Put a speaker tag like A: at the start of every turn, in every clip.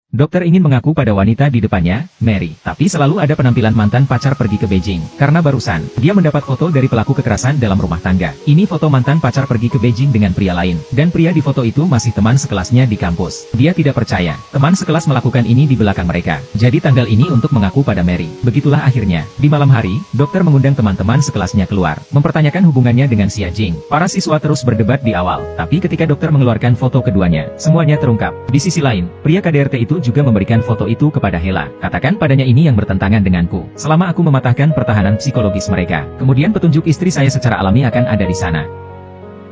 A: Dokter ingin mengaku pada wanita di depannya, Mary, tapi selalu ada penampilan mantan pacar pergi ke Beijing, karena barusan, dia mendapat foto dari pelaku kekerasan dalam rumah tangga. Ini foto mantan pacar pergi ke Beijing dengan pria lain, dan pria di foto itu masih teman sekelasnya di kampus. Dia tidak percaya, teman sekelas melakukan ini di belakang mereka. Jadi tanggal ini untuk mengaku pada Mary. Begitulah akhirnya, di malam hari, dokter mengundang teman-teman sekelasnya keluar, mempertanyakan hubungannya dengan Xia Jing. Para siswa terus berdebat di awal, tapi ketika dokter mengeluarkan foto keduanya, semuanya terungkap. Di sisi lain, pria KDRT itu juga memberikan foto itu kepada Hela. Katakan padanya ini yang bertentangan denganku. Selama aku mematahkan pertahanan psikologis mereka, kemudian petunjuk istri saya secara alami akan ada di sana.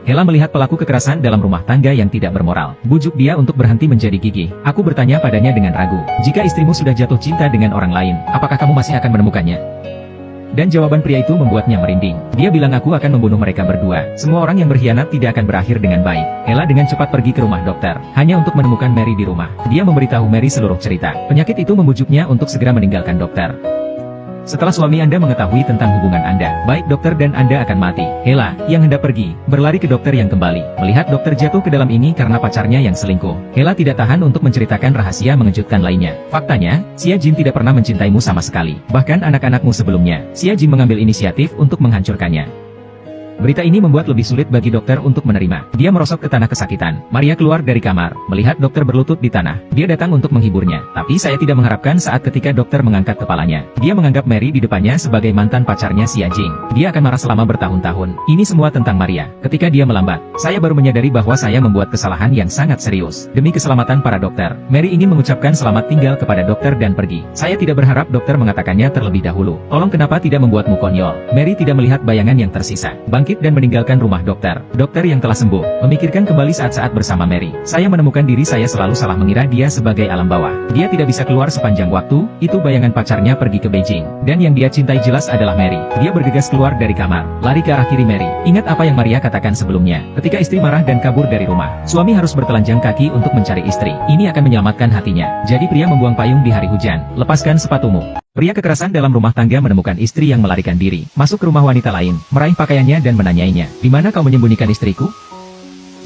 A: Hela melihat pelaku kekerasan dalam rumah tangga yang tidak bermoral. Bujuk dia untuk berhenti menjadi gigih. Aku bertanya padanya dengan ragu. Jika istrimu sudah jatuh cinta dengan orang lain, apakah kamu masih akan menemukannya? Dan jawaban pria itu membuatnya merinding. Dia bilang aku akan membunuh mereka berdua. Semua orang yang berkhianat tidak akan berakhir dengan baik. Hela dengan cepat pergi ke rumah dokter, hanya untuk menemukan Mary di rumah. Dia memberitahu Mary seluruh cerita. Penyakit itu membujuknya untuk segera meninggalkan dokter. Setelah suami Anda mengetahui tentang hubungan Anda, baik dokter dan Anda akan mati. Hela, yang hendak pergi, berlari ke dokter yang kembali. Melihat dokter jatuh ke dalam ini karena pacarnya yang selingkuh, Hela tidak tahan untuk menceritakan rahasia mengejutkan lainnya. Faktanya, Xia Jing tidak pernah mencintaimu sama sekali. Bahkan anak-anakmu sebelumnya, Xia Jing mengambil inisiatif untuk menghancurkannya. Berita ini membuat lebih sulit bagi dokter untuk menerima. Dia merosot ke tanah kesakitan. Maria keluar dari kamar, melihat dokter berlutut di tanah. Dia datang untuk menghiburnya. Tapi saya tidak mengharapkan saat ketika dokter mengangkat kepalanya. Dia menganggap Mary di depannya sebagai mantan pacarnya Xia Jing. Dia akan marah selama bertahun-tahun. Ini semua tentang Maria. Ketika dia melambat, saya baru menyadari bahwa saya membuat kesalahan yang sangat serius. Demi keselamatan para dokter, Mary ingin mengucapkan selamat tinggal kepada dokter dan pergi. Saya tidak berharap dokter mengatakannya terlebih dahulu. Tolong kenapa tidak membuatmu konyol? Mary tidak melihat bayangan yang tersisa. Bangkit dan meninggalkan rumah dokter. Dokter yang telah sembuh, memikirkan kembali saat-saat bersama Mary. Saya menemukan diri saya selalu salah mengira dia sebagai alam bawah. Dia tidak bisa keluar sepanjang waktu, itu bayangan pacarnya pergi ke Beijing. Dan yang dia cintai jelas adalah Mary. Dia bergegas keluar dari kamar, lari ke arah kiri Mary. Ingat apa yang Maria katakan sebelumnya. Ketika istri marah dan kabur dari rumah, suami harus bertelanjang kaki untuk mencari istri. Ini akan menyelamatkan hatinya. Jadi pria membuang payung di hari hujan. Lepaskan sepatumu. Pria kekerasan dalam rumah tangga menemukan istri yang melarikan diri, masuk ke rumah wanita lain, meraih pakaiannya dan menanyainya, "Di mana kau menyembunyikan istriku?"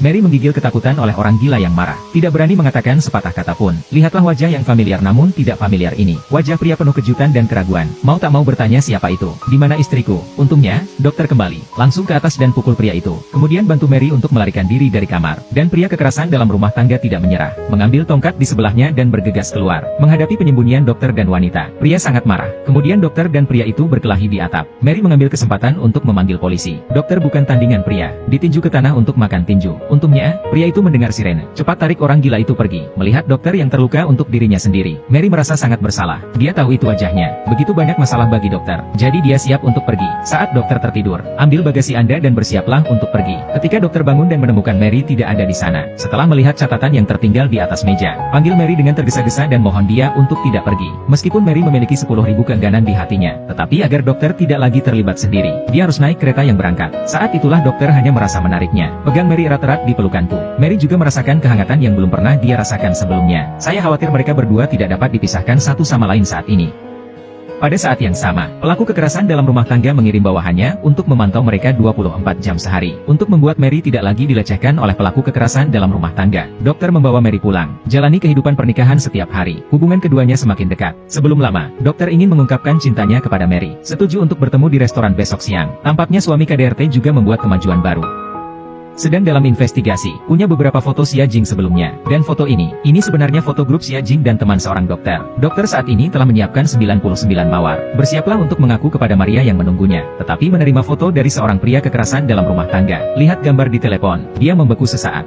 A: Mary menggigil ketakutan oleh orang gila yang marah. Tidak berani mengatakan sepatah kata pun. Lihatlah wajah yang familiar namun tidak familiar ini. Wajah pria penuh kejutan dan keraguan. Mau tak mau bertanya siapa itu. Di mana istriku? Untungnya, dokter kembali. Langsung ke atas dan pukul pria itu. Kemudian bantu Mary untuk melarikan diri dari kamar. Dan pria kekerasan dalam rumah tangga tidak menyerah. Mengambil tongkat di sebelahnya dan bergegas keluar. Menghadapi penyembunyian dokter dan wanita. Pria sangat marah. Kemudian dokter dan pria itu berkelahi di atap. Mary mengambil kesempatan untuk memanggil polisi. Dokter bukan tandingan pria. Ditinju ke tanah untuk makan tinju. Untungnya, pria itu mendengar sirene. Cepat tarik orang gila itu pergi. Melihat dokter yang terluka untuk dirinya sendiri, Mary merasa sangat bersalah. Dia tahu itu wajahnya. Begitu banyak masalah bagi dokter. Jadi dia siap untuk pergi. Saat dokter tertidur, ambil bagasi Anda dan bersiaplah untuk pergi. Ketika dokter bangun dan menemukan Mary tidak ada di sana. Setelah melihat catatan yang tertinggal di atas meja, panggil Mary dengan tergesa-gesa dan mohon dia untuk tidak pergi. Meskipun Mary memiliki 10.000 keengganan di hatinya, tetapi agar dokter tidak lagi terlibat sendiri, dia harus naik kereta yang berangkat. Saat itulah dokter hanya merasa menariknya. Pegang Mary erat-erat di pelukanku. Mary juga merasakan kehangatan yang belum pernah dia rasakan sebelumnya. Saya khawatir mereka berdua tidak dapat dipisahkan satu sama lain saat ini. Pada saat yang sama, pelaku kekerasan dalam rumah tangga mengirim bawahannya untuk memantau mereka 24 jam sehari. Untuk membuat Mary tidak lagi dilecehkan oleh pelaku kekerasan dalam rumah tangga, dokter membawa Mary pulang. Jalani kehidupan pernikahan setiap hari. Hubungan keduanya semakin dekat. Sebelum lama, dokter ingin mengungkapkan cintanya kepada Mary. Setuju untuk bertemu di restoran besok siang. Tampaknya suami KDRT juga membuat kemajuan baru. Sedang dalam investigasi, punya beberapa foto Xia Jing sebelumnya. Dan foto ini sebenarnya foto grup Xia Jing dan teman seorang dokter. Dokter saat ini telah menyiapkan 99 mawar. Bersiaplah untuk mengaku kepada Maria yang menunggunya. Tetapi menerima foto dari seorang pria kekerasan dalam rumah tangga. Lihat gambar di telepon, dia membeku sesaat.